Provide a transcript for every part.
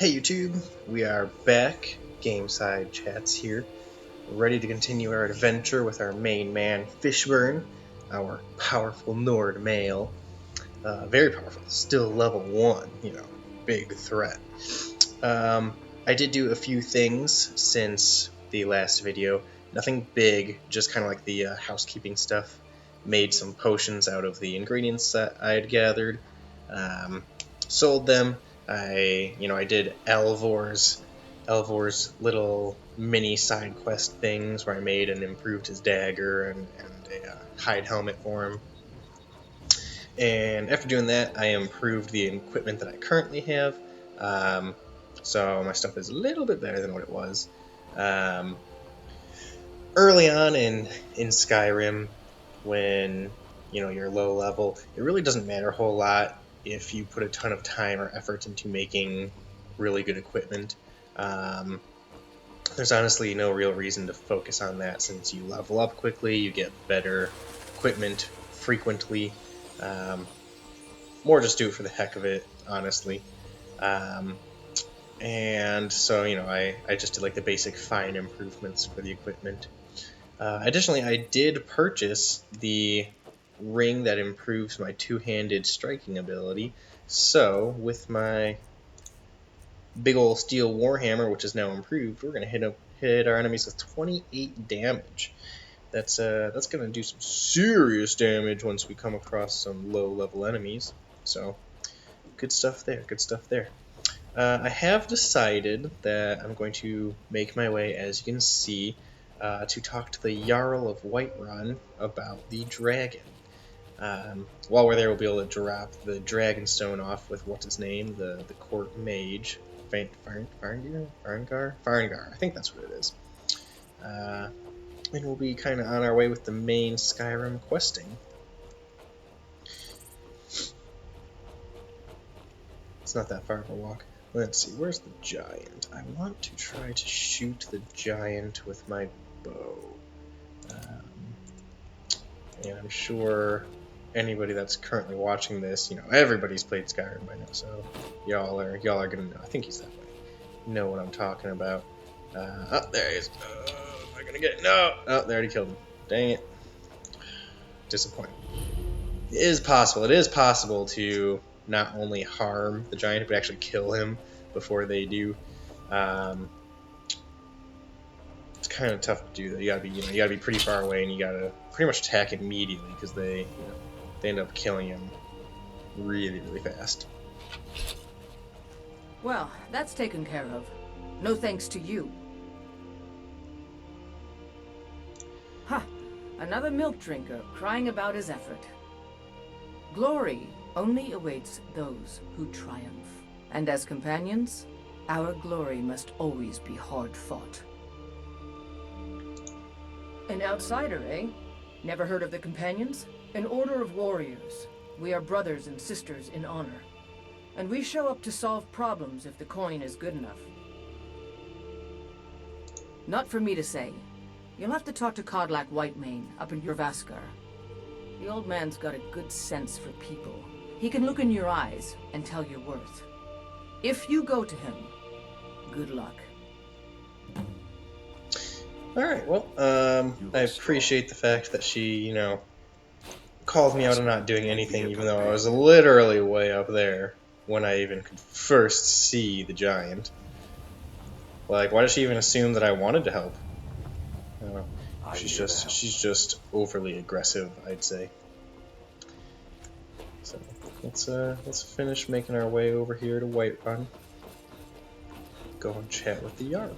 Hey YouTube, we are back, Gameside Chats here, ready to continue our adventure with our main man, Fishburne, our powerful Nord male. Very powerful, still level 1, big threat. I did do a few things since the last video, nothing big, just kind of like the housekeeping stuff. Made some potions out of the ingredients that I had gathered, sold them. I did Elvor's little mini side quest things where I made and improved his dagger and a hide helmet for him. And after doing that, I improved the equipment that I currently have. So my stuff is a little bit better than what it was. Early on in Skyrim, when you're low level, it really doesn't matter a whole lot if you put a ton of time or effort into making really good equipment. There's honestly no real reason to focus on that since you level up quickly, you get better equipment frequently. More just do it for the heck of it, honestly. And so, I just did like the basic fine improvements for the equipment. Additionally, I did purchase the ring that improves my two-handed striking ability. So, with my big ol' steel Warhammer, which is now improved, we're going to hit our enemies with 28 damage. That's going to do some serious damage once we come across some low-level enemies. So, good stuff there, good stuff there. I have decided that I'm going to make my way, as you can see, to talk to the Jarl of Whiterun about the dragon. While we're there, we'll be able to drop the Dragonstone off with what's his name, the court mage, Farngar? I think that's what it is. And we'll be kind of on our way with the main Skyrim questing. It's not that far of a walk. Let's see, where's the giant? I want to try to shoot the giant with my bow. And I'm sure anybody that's currently watching this, everybody's played Skyrim by now, so y'all are gonna know. I think he's that way. You know what I'm talking about. Oh, there he is. Am I gonna get it? No! Oh, they already killed him. Dang it. Disappointing. It is possible to not only harm the giant, but actually kill him before they do. It's kind of tough to do that. You gotta be pretty far away, and you gotta pretty much attack immediately because they end up killing him really, really fast. Well, that's taken care of. No thanks to you. Ha! Another milk drinker crying about his effort. Glory only awaits those who triumph. And as companions, our glory must always be hard fought. An outsider, eh? Never heard of the Companions? An order of warriors. We are brothers and sisters in honor. And we show up to solve problems if the coin is good enough. Not for me to say. You'll have to talk to Kodlak Whitemane up in Jorvaskar. The old man's got a good sense for people. He can look in your eyes and tell your worth. If you go to him, good luck. Alright, well, I appreciate the fact that she, called me out on not doing anything, even though I was literally way up there when I even could first see the giant. Like, why does she even assume that I wanted to help? I don't know. She's just overly aggressive, I'd say. So let's finish making our way over here to Whiterun. Go and chat with the Jarl.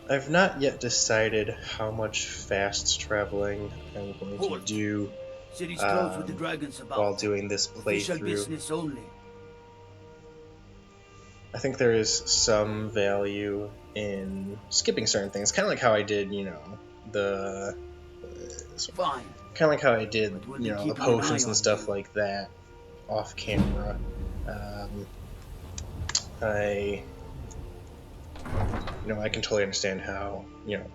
I've not yet decided how much fast traveling I'm going to do while doing this playthrough. Business only. I think there is some value in skipping certain things, kind of like how I did, you know, the Fine. kind of like how I did, But we'll you be know, the keeping an eye potions and on stuff you. like that off camera. I, you know, I can totally understand how, you know,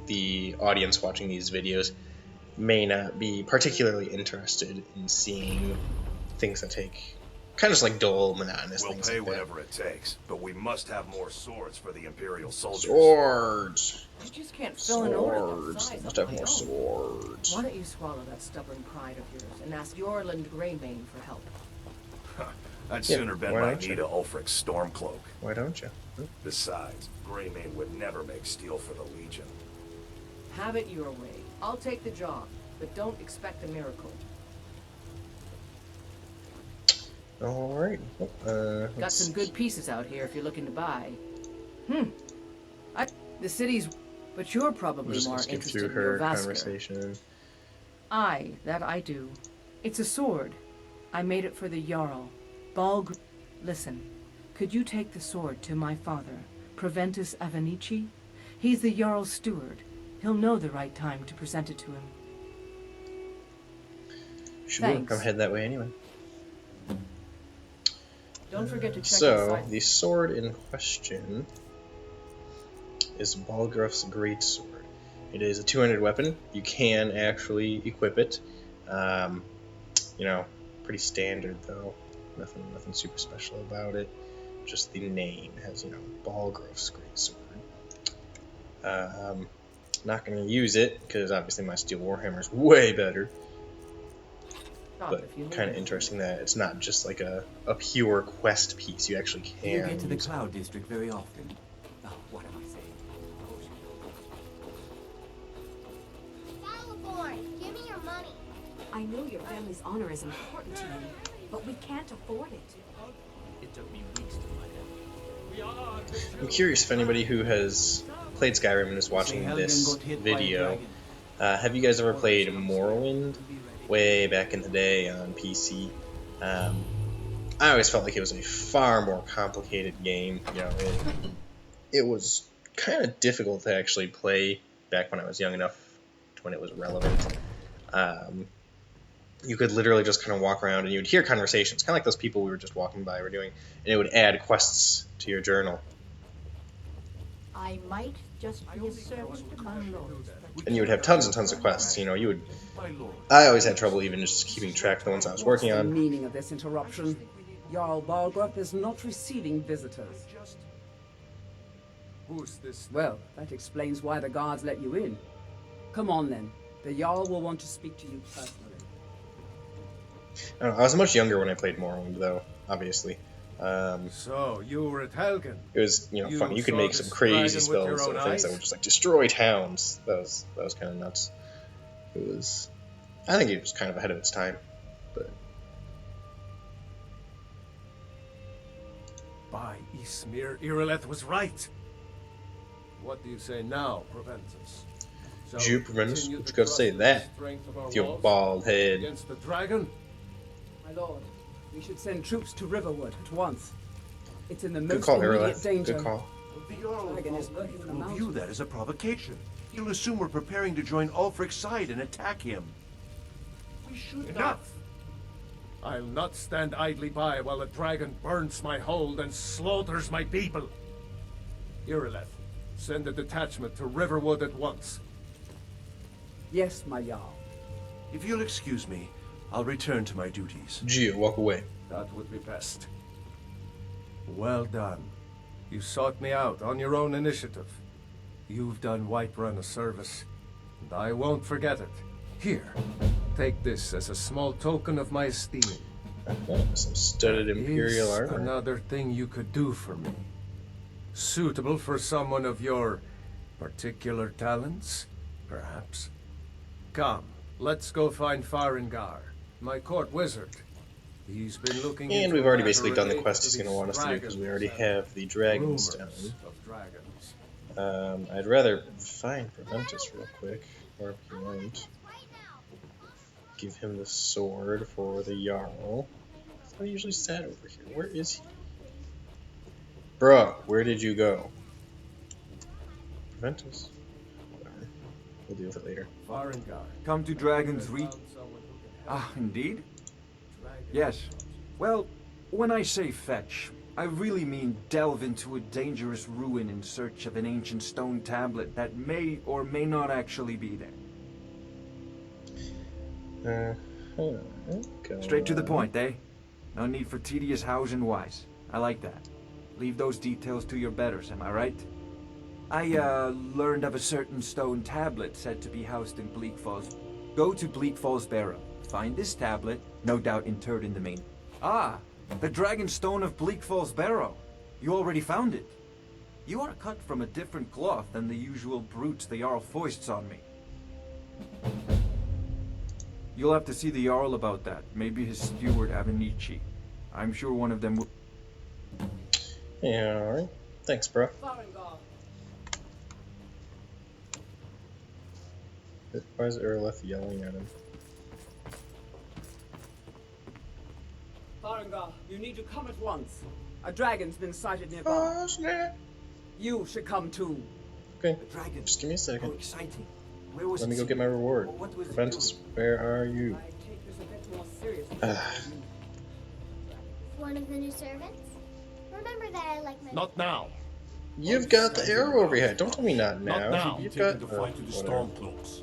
the audience watching these videos may not be particularly interested in seeing things that take kind of just like dull, monotonous We'll things pay like that. whatever it takes, but we must have more swords for the Imperial soldiers. Swords! You just can't fill an order that Swords! They size must on have my more own. swords. Why don't you swallow that stubborn pride of yours and ask Yorland Greymane for help? I'd Yeah, sooner bend why my don't knee you? to Ulfric's Stormcloak. Why don't you? Besides, Greymane would never make steel for the Legion. Have it your way. I'll take the job, but don't expect a miracle. Alright. Got some good pieces out here if you're looking to buy. The city's... But you're I'm probably just more gonna skip interested through in your her Vasker. conversation. Aye, that I do. It's a sword. I made it for the Jarl. Listen, could you take the sword to my father, Proventus Avenici? He's the Jarl's steward. He'll know the right time to present it to him. Sure, Thanks. I'm heading that way anyway. Don't forget to check So, inside. the sword in question is Balgruuf's Greatsword. It is a two-handed weapon. You can actually equip it. You know, pretty standard though. Nothing super special about it. Just the name has, you know, Balgruuf's Greatsword. Not going to use it because obviously my Steel Warhammer is way better. But kind of interesting that it's not just like a pure quest piece. You actually can Do you get to the use it. Cloud District very often? Oh, what am I saying? Battleborn, give me your money. I know your family's honor is important to you, but we can't afford it. It took me weeks to find out. I'm curious if anybody who has played Skyrim and is watching this video, have you guys ever played Morrowind? Way back in the day on PC. I always felt like it was a far more complicated game. You know, it was kind of difficult to actually play back when I was young enough to when it was relevant. You could literally just kind of walk around and you would hear conversations, kind of like those people we were just walking by were doing, and it would add quests to your journal. I might just be a servant to my lord. And you would have tons and tons of quests. You know, you would. I always had trouble even just keeping track of the ones I was working What's the on. meaning of this interruption? Jarl Balgruuf is not receiving visitors. Who's this? Well, that explains why the guards let you in. Come on then. The Jarl will want to speak to you personally. I don't know, I was much younger when I played Morrowind, though. Obviously, So, you were at Helgen. it was, you know, You fun. You could saw make this some crazy dragon with your spells own and things that eyes? would just like destroy towns. That was kind of nuts. It was. I think it was kind of ahead of its time, but By Ismir, Irileth was right. What do you say now, Proventus? Shall Jew we Proventus, continue what to you got to trust say in to that? the strength of our With your walls bald head. against the dragon? My lord, we should send troops to Riverwood at once. It's in the Good most call, immediate Irileth. danger. Good call. The Jarl Dragon is lurking in the will view mountains. that as a provocation. He'll assume we're preparing to join Ulfric's side and attack him. We should Enough! I'll not stand idly by while the dragon burns my hold and slaughters my people. Irileth, send a detachment to Riverwood at once. Yes, my Jarl. If you'll excuse me, I'll return to my duties. Gio, walk away. That would be best. Well done. You sought me out on your own initiative. You've done Whiterun a service, and I won't forget it. Here, take this as a small token of my esteem. Some studded Imperial Is armor. another thing you could do for me. Suitable for someone of your particular talents, perhaps. Come, let's go find Farengar, my court wizard. He's been looking And into we've already a matter basically done the related quest to he's going to these want us to do because we already dragons have the and Dragon rumors Stone. of dragons. I'd rather find Proventus real quick, or if you want, give him the sword for the Jarl. I thought he usually sat over here. Where is he? Bruh, where did you go? Prevent us. Whatever. We'll deal with it later. Farengar. Come to Dragon's Found Reach. someone who can help Ah, indeed? Dragon Yes. construction. Well, when I say fetch, I really mean delve into a dangerous ruin in search of an ancient stone tablet that may or may not actually be there. Straight to the point, eh? No need for tedious hows and whys. I like that. Leave those details to your betters, am I right? I, learned of a certain stone tablet said to be housed in Bleak Falls. Go to Bleak Falls Barrow. Find this tablet, no doubt interred in the main. Ah, the Dragon Stone of Bleak Falls Barrow. You already found it. You are cut from a different cloth than the usual brutes the Jarl foists on me. You'll have to see the Jarl about that. Maybe his steward Avenici. I'm sure one of them will. Yeah, alright. Thanks, bro. Farengar. Why is Erleth yelling at him? Farengar, you need to come at once. A dragon's been sighted nearby. Oh, snap! You should come too. Okay, The dragon. just give me a How second. exciting. Where was Let me it go get my reward. What was it Preventus, doing? where are you? I take this a bit more seriously. One of the new servants? Remember that I like my... Not now. You've got the arrow over your head. Don't tell me not now. Not now. You've Taking got the fight to the whatever. Stormcloaks.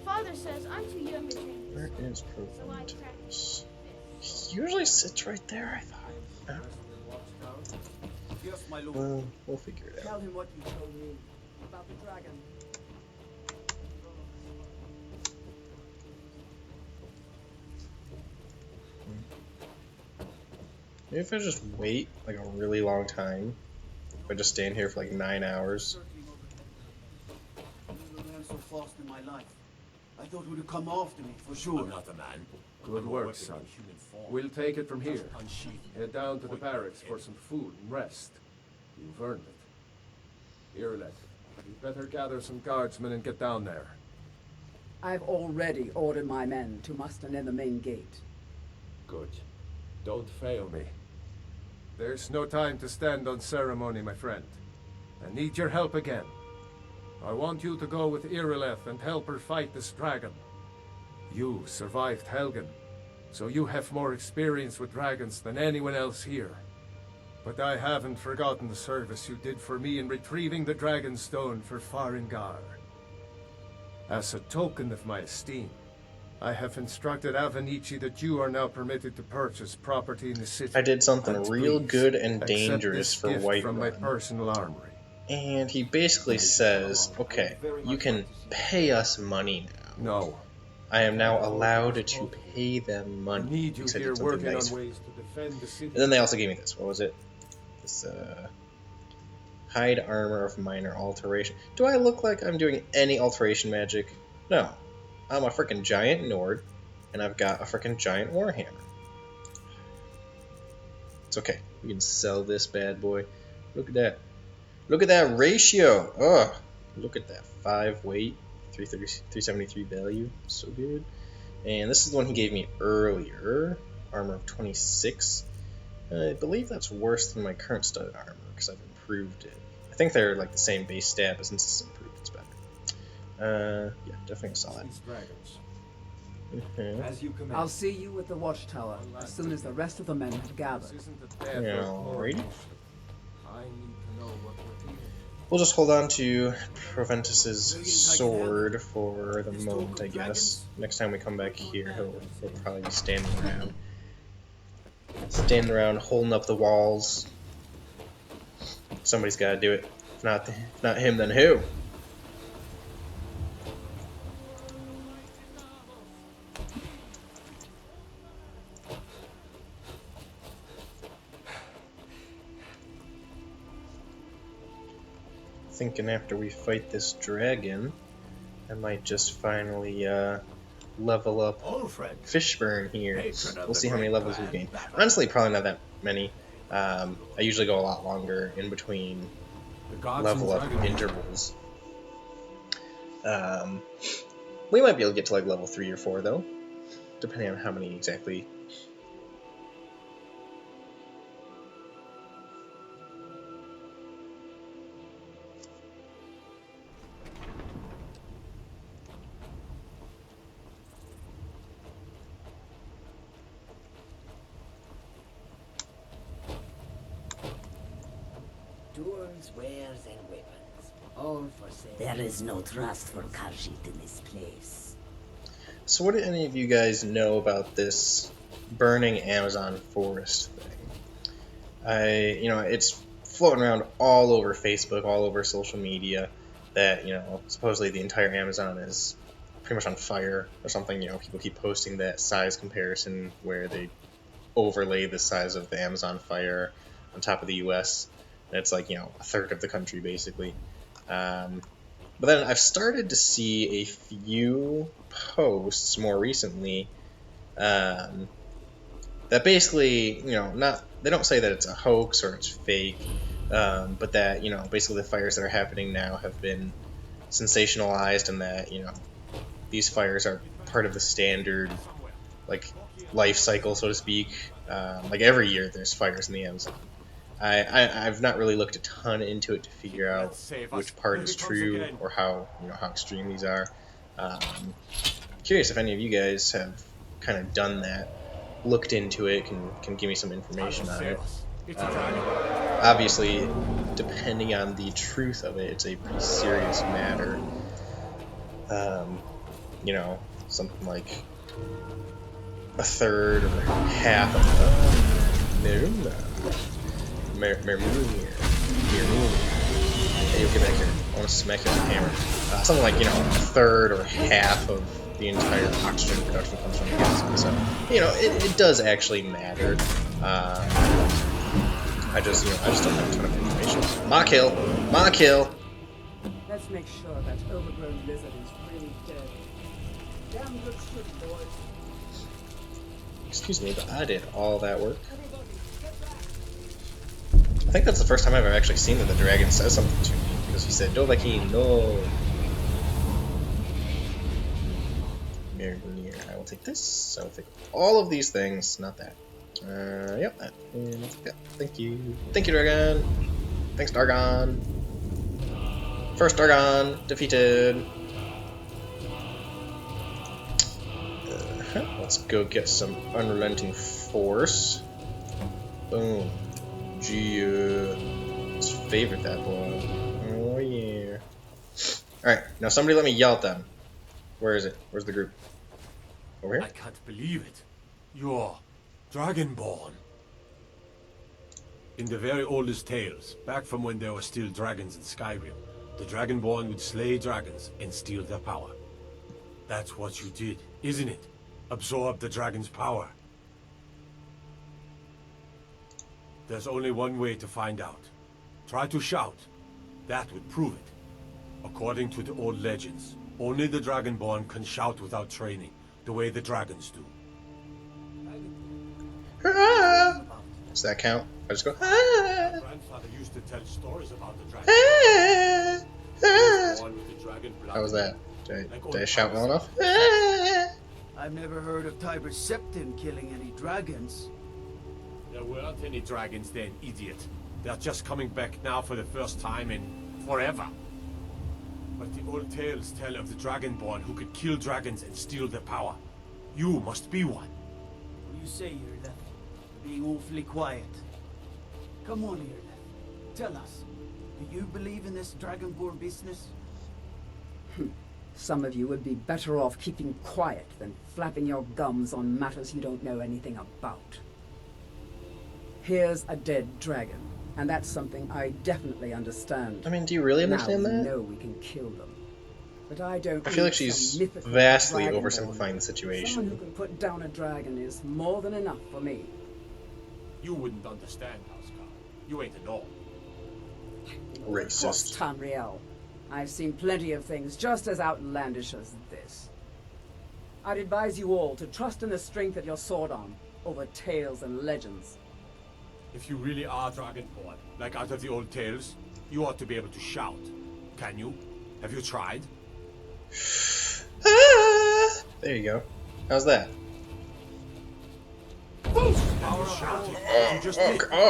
Father says I'm too young to train. Where is So I Preventus? practice. He usually sits right there, I thought. Yes, my lord. Well, we'll figure it Tell out. him what you told me about the dragon. Maybe if I just wait like a really long time, if I just stand here for like 9 hours. Never ran so fast in my life. I thought he would come after me, for sure. I'm not the man. Good work, son. We'll take it from here. Head down to the barracks for some food and rest. You've earned it. Irlet, you'd better gather some guardsmen and get down there. I've already ordered my men to muster near the main gate. Good. Don't fail me. There's no time to stand on ceremony, my friend. I need your help again. I want you to go with Irileth and help her fight this dragon. You survived Helgen, so you have more experience with dragons than anyone else here. But I haven't forgotten the service you did for me in retrieving the Dragon Stone for Farengar. As a token of my esteem, I have instructed Avenici that you are now permitted to purchase property in the city. I did something And real please, good and accept dangerous this for gift from my Whiterun. personal armory. And he basically says, okay, you can pay us money now. No, I am now allowed to pay them I money. need you Because I did here something working nice. on ways to defend the city. And then they also gave me this. What was it? This, hide armor of minor alteration. Do I look like I'm doing any alteration magic? No. I'm a freaking giant Nord, and I've got a freaking giant Warhammer. It's okay. We can sell this bad boy. Look at that. Look at that ratio. Ugh. Look at that. 5 weight, 373 value. So good. And this is the one he gave me earlier. Armor of 26. I believe that's worse than my current studded armor because I've improved it. I think they're like the same base stat, but since it's improved, it's better. Yeah, definitely saw that. These dragons. Mhm. As you command. I'll see you at the watchtower as soon as the rest of the men have gathered. This isn't a bad Yeah, work, alrighty. I need to know what we're dealing with. We'll just hold on to Proventus's sword for the moment, I guess. Next time we come back here, he'll probably be standing around. Standing around, holding up the walls. Somebody's got to do it. If not him, then who? Thinking after we fight this dragon, I might just finally level up Fishburne here. We'll see how many levels we gain. Honestly, probably not that many. I usually go a lot longer in between level up intervals. We might be able to get to like level 3 or 4 though, depending on how many exactly. Tools, wares, and weapons. All for sale. There is no trust for Khajiit in this place. So what do any of you guys know about this burning Amazon forest thing? It's floating around all over Facebook, all over social media, that, supposedly the entire Amazon is pretty much on fire or something. People keep posting that size comparison where they overlay the size of the Amazon fire on top of the US, and it's like, a third of the country, basically. But then I've started to see a few posts more recently that basically, they don't say that it's a hoax or it's fake, but that, basically the fires that are happening now have been sensationalized, and that, these fires are part of the standard, like, life cycle, so to speak. Like, every year there's fires in the Amazon. I've not really looked a ton into it to figure out which part is true or how extreme these are. Curious if any of you guys have kind of done that, looked into it, can give me some information on it. Obviously, depending on the truth of it, it's a pretty serious matter. Something like a third or half of Hey, you get back here. I want to smack you with a hammer. Something like, a third or half of the entire oxygen production comes from the Amazon. So, it does actually matter. I just don't have a ton of information. Ma kill! Let's make sure that overgrown lizard is really dead. Damn good shit, boys. Excuse me, but I did all that work. I think that's the first time I've ever actually seen that the dragon says something to me, because he said, Dovahkiin, no! I will take this, I will take all of these things, not that. Yep, that. Yeah, thank you. Thank you, Dragon! Thanks, Dargon! First Dargon defeated! Let's go get some unrelenting force. Boom. Gee, let's favorite that boy. Oh yeah. Alright, now somebody let me yell at them. Where is it? Where's the group? Over here? I can't believe it. You're Dragonborn. In the very oldest tales, back from when there were still dragons in Skyrim, the Dragonborn would slay dragons and steal their power. That's what you did, isn't it? Absorb the dragon's power. There's only one way to find out. Try to shout. That would prove it. According to the old legends, only the Dragonborn can shout without training, the way the dragons do. Does that count? I just go, My grandfather used to tell stories about the dragon. How was that? Did I shout well enough? I've never heard of Tiber Septim killing any dragons. There weren't any dragons then, idiot. They're just coming back now for the first time in forever. But the old tales tell of the Dragonborn who could kill dragons and steal their power. You must be one. What do you say here, Left? Being awfully quiet. Come on here, Left. Tell us, do you believe in this Dragonborn business? Some of you would be better off keeping quiet than flapping your gums on matters you don't know anything about. Here's a dead dragon, and that's something I definitely understand. I mean, do you really understand now that? We know we can kill them. But I don't. I feel like she's vastly oversimplifying the situation. Someone who can put down a dragon is more than enough for me. You wouldn't understand, Housecar. You ain't a gnome. Racist. Tamriel. I've seen plenty of things just as outlandish as this. I'd advise you all to trust in the strength of your sword arm over tales and legends. If you really are Dragonborn, like out of the old tales, you ought to be able to shout. Can you? Have you tried? There you go. How's that? Oh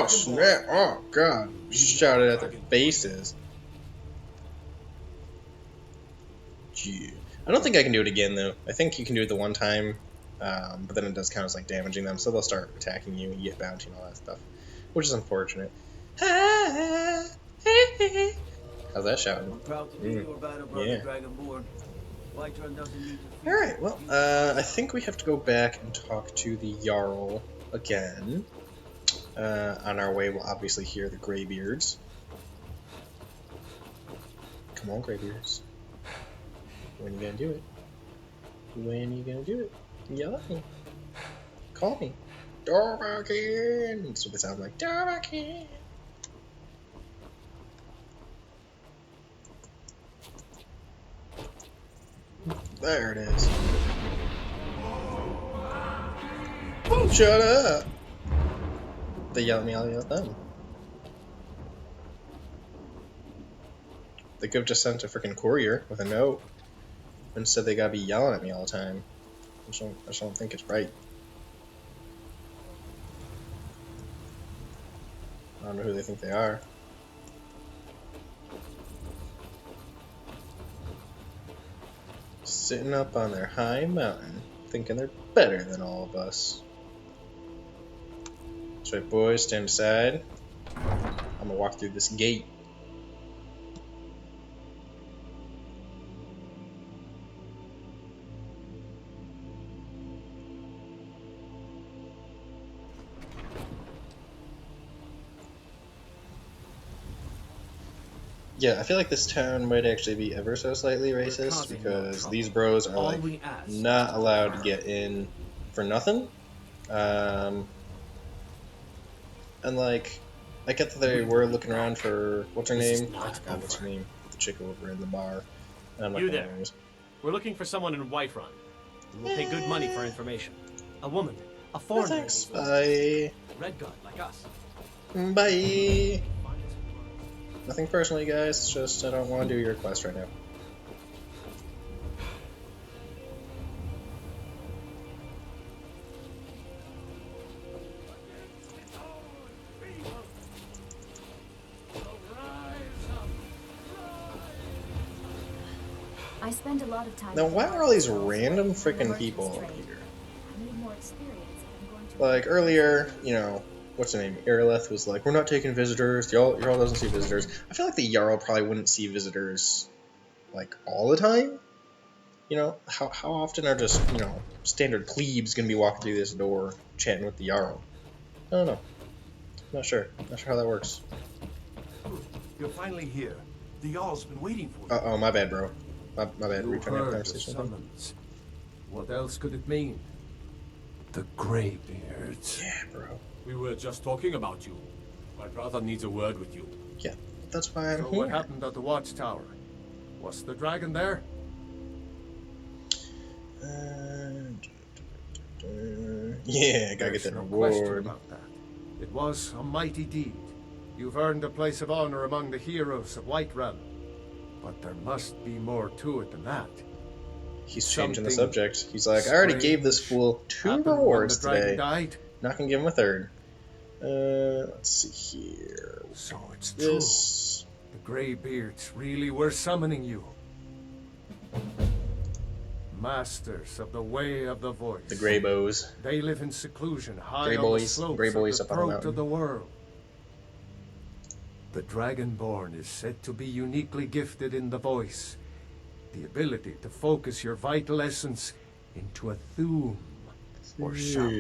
snap! Oh god! Shouted at their faces. Gee. I don't think I can do it again though. I think you can do it the one time, but then it does count as like damaging them, so they'll start attacking you and you get bounty and all that stuff, which is unfortunate. How's that shouting? I'm proud to be your battle brother, Yeah. Dragonborn. Whiterun doesn't need to. Alright, well, I think we have to go back and talk to the Jarl again. On our way, we'll obviously hear the Greybeards. Come on, Greybeards. When you gonna do it? When you gonna do it? Yell at me. Call me. Dorvakin! That's what they sound like. Dorvakin! There it is. Shut up! They yell at me, I'll yell at them. They could have just sent a freaking courier with a note. Instead, they gotta be yelling at me all the time. I just don't think it's right. I don't know who they think they are. Sitting up on their high mountain, thinking they're better than all of us. That's right, boys, stand aside. I'm gonna walk through this gate. Yeah, I feel like this town might actually be ever so slightly racist because these bros are like not allowed to get in for nothing. And like, I get that they were looking around for what's her name? I forgot what's her name. The chick over in the bar. I'm You there? We're looking for someone in Whiterun. We'll pay good money for information. A woman, a foreigner. Thanks. Bye. Red guard like us. Bye. Nothing personally, guys. It's just I don't want to do your quest right now. I spend a lot of time. Now, why are all these random freaking people up here? Like earlier, you know, what's her name? Aeroleth was like, "We're not taking visitors. Jarl doesn't see visitors." I feel like the Jarl probably wouldn't see visitors like all the time. You know, how often are just, you know, standard plebes gonna be walking through this door chatting with the Jarl? I don't know. Not sure how that works. You're finally here. The Jarl's been waiting for you. Oh, my bad, bro. My bad. You Return that heard the conversation. summons. What else could it mean? The Greybeards. Yeah, bro. We were just talking about you. My brother needs a word with you. Yeah, that's why I'm So here. what happened at the watchtower? Was the dragon there? Yeah, gotta get There's that no question reward. about that. It was a mighty deed. You've earned a place of honor among the heroes of Whiterun. But there must be more to it than that. He's changing the Something subject. He's like, I already gave this fool 2 rewards the dragon today. died. Not gonna give him a 3rd. Let's see here. So it's This. true. The Greybeards really were summoning you. Masters of the way of the voice. The Grey Bows. They live in seclusion high Grey on boys. the slopes Grey boys of the up on the throat mountain. of the world. The Dragonborn is said to be uniquely gifted in the voice. The ability to focus your vital essence into a thum or shout.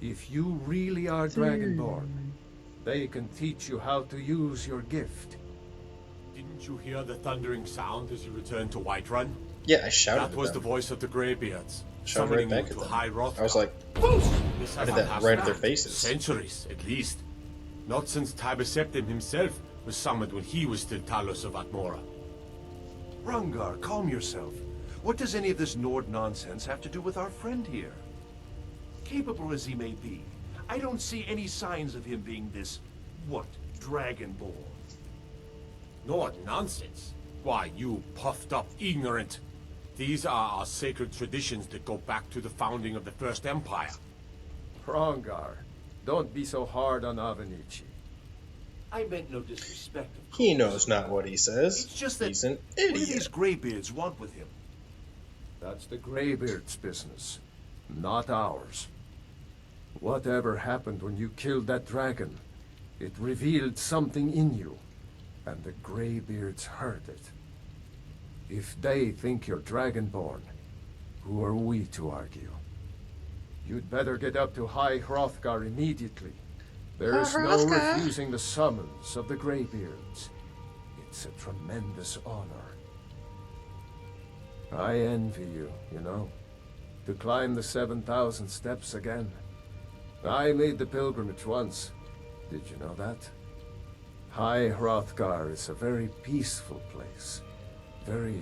If you really are Dragonborn, they can teach you how to use your gift. Didn't you hear the thundering sound as you returned to Whiterun? Yeah, I shouted That at was them. the voice of the Greybeards, Shouted right summoning back you at to them. High Roth. I was like, This I did hasn't that happened right at their in faces. Centuries, at least. Not since Tiber Septim himself was summoned when he was still Talos of Atmora. Rungar, calm yourself. What does any of this Nord nonsense have to do with our friend here? Capable as he may be, I don't see any signs of him being this, Dragonborn. Nord nonsense? Why, you puffed up ignorant. These are our sacred traditions that go back to the founding of the First Empire. Hrongar, don't be so hard on Avenici. I meant no disrespect, of course. he knows not what he says. It's just that He's an what do these idiot. Greybeards want with him? That's the Greybeards' business, not ours. Whatever happened when you killed that dragon, it revealed something in you. and the Greybeards heard it. If they think you're Dragonborn, who are we to argue? You'd better get up to High Hrothgar immediately. There is no refusing the summons of the Greybeards. It's a tremendous honor. I envy you, you know. To climb the 7,000 steps again. I made the pilgrimage once. Did you know that? High Hrothgar is a very peaceful place. Very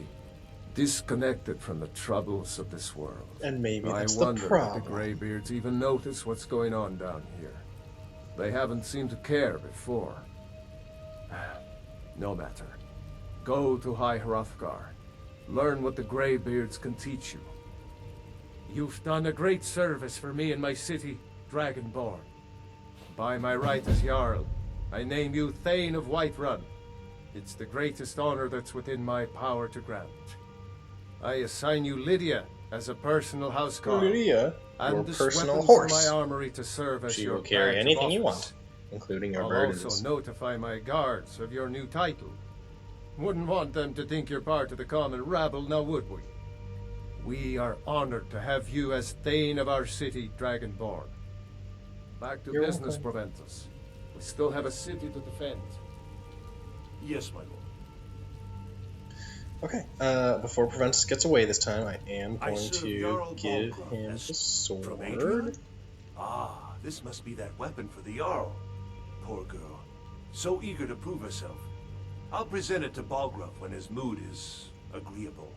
disconnected from the troubles of this world. And maybe that's I the wonder problem. if the Greybeards even notice what's going on down here. They haven't seemed to care before. No matter. Go to High Hrothgar. Learn what the Greybeards can teach you. You've done a great service for me and my city, Dragonborn. By my right as Jarl, I name you Thane of Whiterun. It's the greatest honor that's within my power to grant. I assign you Lydia as a personal houseguard. Lydia, and your this personal weapon horse. from my armory to serve as She your will carry badge of anything you office. want, including your I'll burdens. also notify my guards of your new title. Wouldn't want them to think you're part of the common rabble, now would we? We are honored to have you as Thane of our city, Dragonborn. Back to You're business, welcome. Proventus. We still have a city to defend. Yes, my lord. Okay, before Proventus gets away this time, I am I going serve to Jarl give Balgruuf him as the sword. from Adrian? Ah, this must be that weapon for the Jarl. Poor girl. So eager to prove herself. I'll present it to Balgruuf when his mood is agreeable.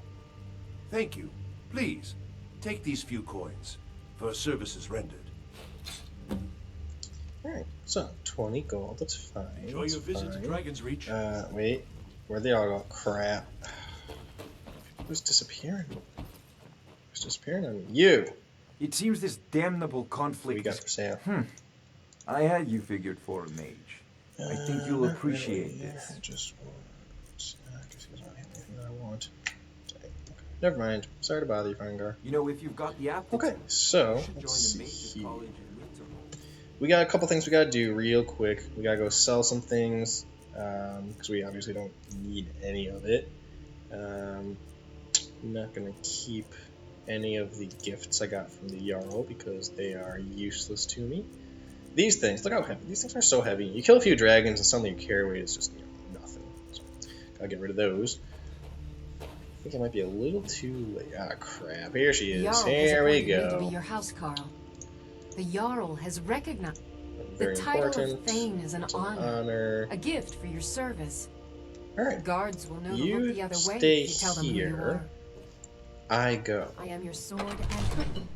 Thank you. Please, take these few coins for services rendered. Alright, so 20 gold, that's fine. Enjoy that's your visit to fine. Dragon's Reach. Wait, where'd they all go? Crap. Who's disappearing? Who's disappearing on me? You! It seems this damnable What conflict we got is... for sale? I had you figured for a mage. I think you'll Not appreciate really. this. I just want... I guess he's not anything I want. Dang, okay. Never mind. Sorry to bother you, Fangar. You know, if you've got the aptitude, Okay, so, you should join let's the see mages here. college in Windsor. We got a couple things we gotta do real quick. We gotta go sell some things, because we obviously don't need any of it. I'm not gonna keep any of the gifts I got from the Jarl because they are useless to me. These things, look how heavy. These things are so heavy. You kill a few dragons and suddenly your carry weight is just, nothing. So, gotta get rid of those. I think it might be a little too late. Ah, crap. Here she is. Jarl Here we has appointed me to be go. your housecarl. The Jarl has recognized Very the title important. of Thane is an It's an honor, honor. a gift for your service. Alright. Guards will know to You look the other way stay if you tell them who you here. are. I go. I am your sword and weapon.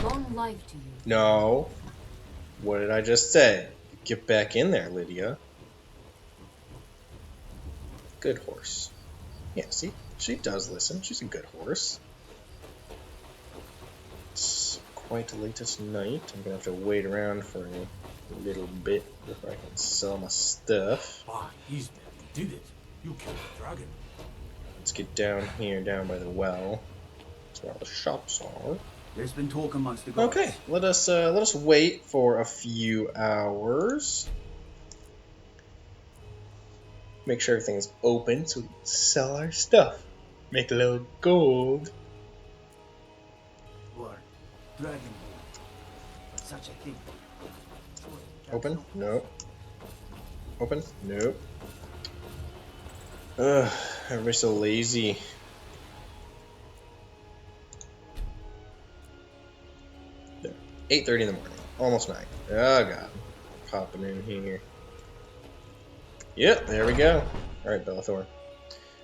Long life to you. No. What did I just say? Get back in there, Lydia. Good horse. Yeah, see? She does listen. She's a good horse. It's quite late at night. I'm gonna have to wait around for a little bit before I can sell my stuff. Ah, easy. You did it. You killed the dragon. Let's get down here, down by the well. That's where all the shops are. There's been talk amongst the gods. Okay, let us wait for a few hours. Make sure everything's open so we can sell our stuff. Make a little gold. Word. Dragonborn. Such a thing. Open? No. Open? No. Ugh, everybody's so lazy. There. 8:30 in the morning. Almost 9. Oh god. Popping in here. Yep, there we go. Alright, Bellathor.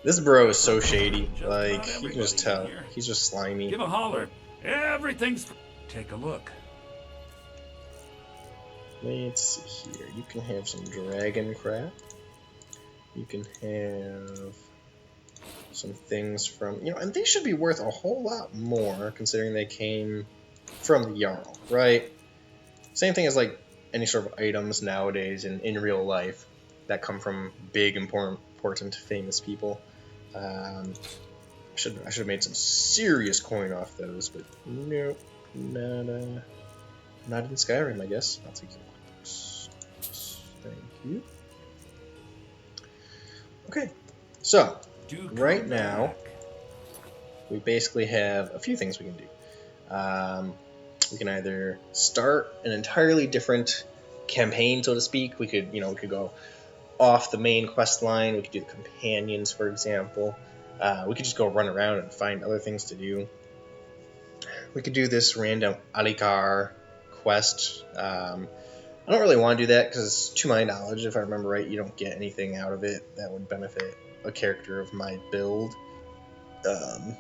This bro is so shady. Like, you can just tell. He's just slimy. Give a holler. Everything's... Take a look. Let's see here. You can have some dragon crap. You can have some things from, and these should be worth a whole lot more considering they came from the Jarl, right? Same thing as like any sort of items nowadays in real life that come from big, important, famous people. I should have made some serious coin off those, but nope, not in Skyrim, I guess. I'll take your box. Thank you. Okay, so Do right come now back. we basically have a few things we can do. We can either start an entirely different campaign, so to speak. We could go off the main quest line. We could do the companions, for example. We could just go run around and find other things to do. We could do this random Alikar quest. I don't really want to do that because, to my knowledge, if I remember right, you don't get anything out of it that would benefit a character of my build. The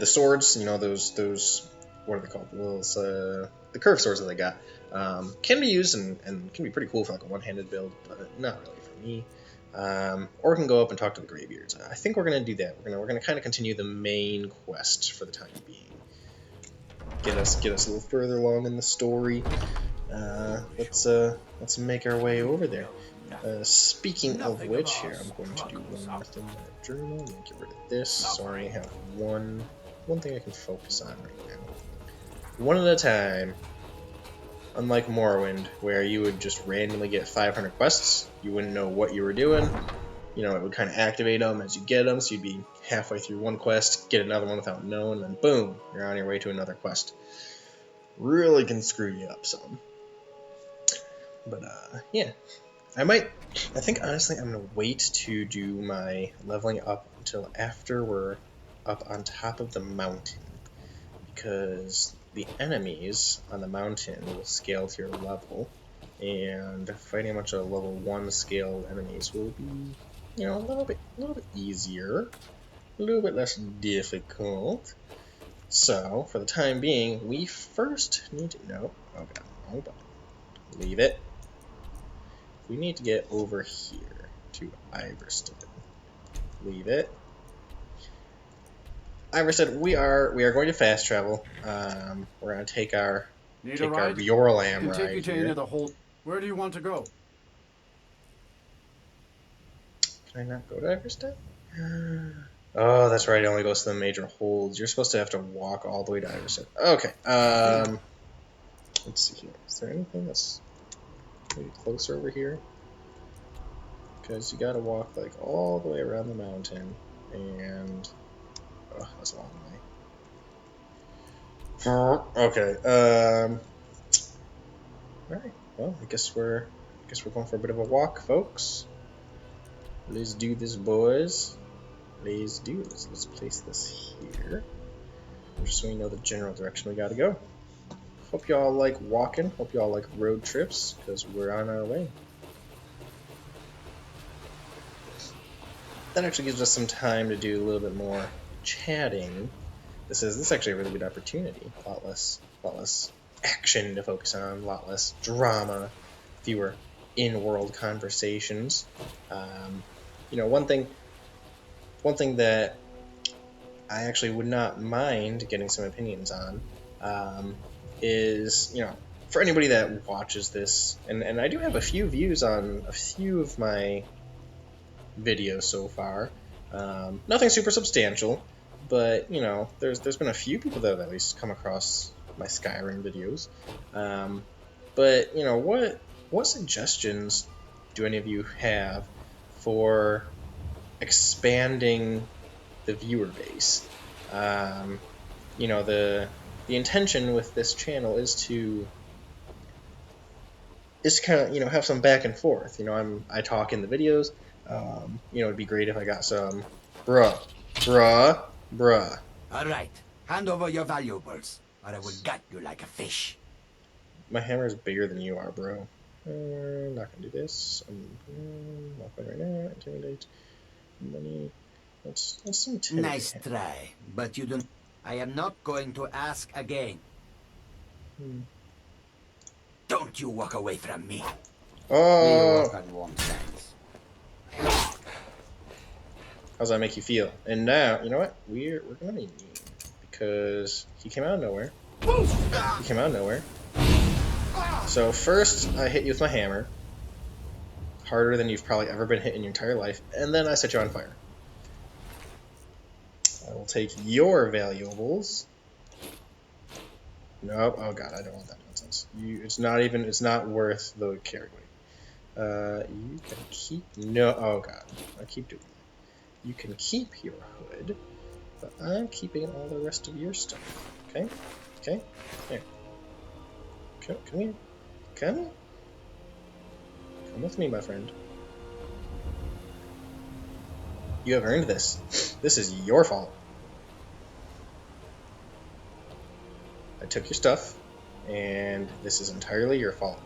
swords, those what are they called? The curved swords that they got can be used and can be pretty cool for like a one-handed build, but not really for me. Or we can go up and talk to the Greybeards. I think we're gonna do that. We're gonna kind of continue the main quest for the time being. Get us a little further along in the story. Let's make our way over there. Speaking of which, here I'm going to do one more thing in my journal. I'm going to get rid of this, so I only have one thing I can focus on right now. One at a time. Unlike Morrowind, where you would just randomly get 500 quests, you wouldn't know what you were doing. It would kind of activate them as you get them, so you'd be halfway through one quest, get another one without knowing, and then boom, you're on your way to another quest. Really can screw you up some. But, yeah. I think honestly I'm going to wait to do my leveling up until after we're up on top of the mountain. Because the enemies on the mountain will scale to your level. And fighting a bunch of level 1 scale enemies will be, a little bit easier. A little bit less difficult. So, for the time being, we first need to know... Oh god, wrong button. Leave it. We need to get over here to Iverstead. Leave it. Iverstead, we are going to fast travel. We're going to take our Bjorlam ride take you to here. any of the whole. Where do you want to go? Can I not go to Iverstead? Oh, that's right. It only goes to the major holds. You're supposed to have to walk all the way to Iverstead. Okay. Let's see here. Is there anything that's maybe closer over here? Because you gotta walk like all the way around the mountain, and that's a long way. Okay. All right. Well, I guess we're going for a bit of a walk, folks. Let's do this, boys. Let's do this. Let's place this here, just so we know the general direction we gotta go. Hope y'all like walking. Hope y'all like road trips, because we're on our way. That actually gives us some time to do a little bit more chatting. This is actually a really good opportunity. A lot less action to focus on, a lot less drama, fewer in-world conversations. One thing that I actually would not mind getting some opinions on is, for anybody that watches this, and I do have a few views on a few of my videos so far. Nothing super substantial, but there's been a few people that have at least come across my Skyrim videos. But what suggestions do any of you have for expanding the viewer base? The intention with this channel is to kind of have some back and forth. I talk in the videos. It'd be great if I got some bruh. All right, hand over your valuables, or I will gut you like a fish. My hammer is bigger than you are, bro. I'm not gonna do this. I'm not going right now. Intimidate. Money. Let's intimidate. Nice try, but you don't. I am not going to ask again. Don't you walk away from me. Oh. Walk on one side. How's that make you feel? And now, you know what? We're gonna be mean, because he came out of nowhere. So first, I hit you with my hammer, harder than you've probably ever been hit in your entire life, and then I set you on fire. I will take your valuables. Nope. Oh god, I don't want that nonsense. It's not worth the carry weight. You can keep... No, oh god, I keep doing that. You can keep your hood, but I'm keeping all the rest of your stuff. Okay? Okay? There. Come here. Come here. Come with me, my friend. You have earned this. This is your fault. I took your stuff, and this is entirely your fault.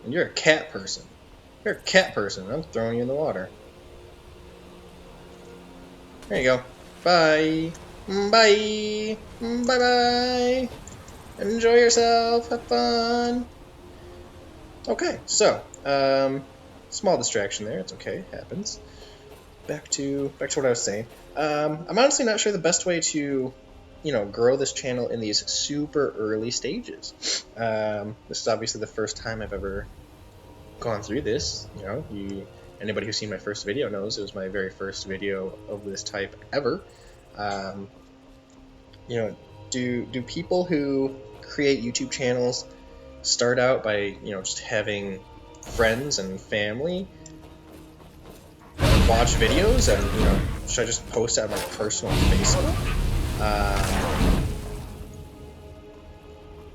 And you're a cat person. You're a cat person. I'm throwing you in the water. There you go. Bye. Bye. Bye-bye. Enjoy yourself. Have fun. Okay, so, small distraction there. It's okay. It happens. Back to what I was saying. I'm honestly not sure the best way to, grow this channel in these super early stages. This is obviously the first time I've ever gone through this. Anybody who's seen my first video knows it was my very first video of this type ever. Do people who create YouTube channels start out by, just having friends and family watch videos and, should I just post it on my personal Facebook?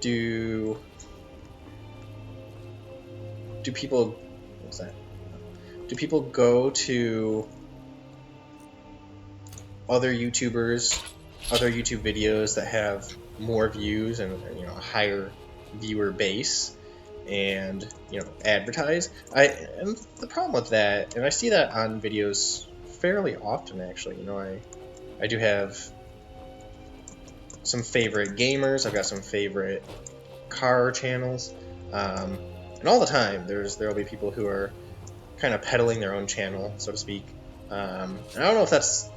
Do people, what's that? Do people go to other YouTubers, other YouTube videos that have more views and a higher viewer base and advertise? And the problem with that, and I see that on videos fairly often actually, I do have some favorite gamers, I've got some favorite car channels, and all the time there'll be people who are kind of peddling their own channel, so to speak. And I don't know if that's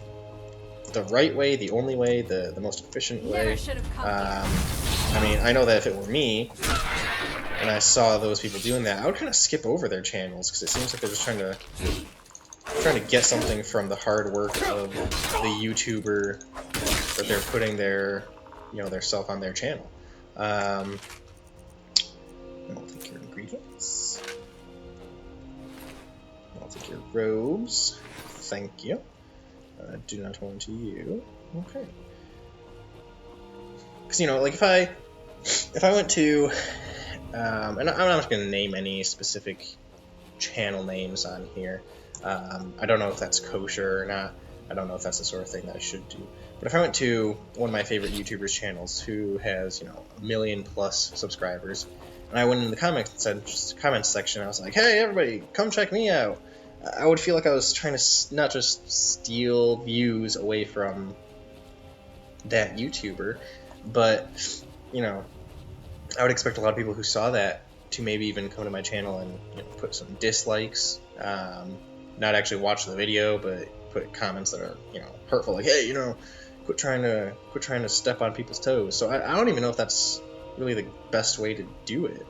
the right way, the only way, the most efficient way. I mean, I know that if it were me and I saw those people doing that, I would kind of skip over their channels because it seems like they're just trying to get something from the hard work of the YouTuber that they're putting their self on their channel. I'll take your ingredients. I'll take your robes. Thank you. Do not want you. Okay. Because like if I went to, and I'm not going to name any specific channel names on here. I don't know if that's kosher or not. I don't know if that's the sort of thing that I should do. But if I went to one of my favorite YouTubers' channels who has 1 million+ subscribers, and I went in the comments section, I was like, hey everybody, come check me out. I would feel like I was trying to not just steal views away from that YouTuber, but I would expect a lot of people who saw that to maybe even come to my channel and put some dislikes, not actually watch the video, but put comments that are hurtful, like, hey, quit trying to step on people's toes. So I don't even know if that's really the best way to do it.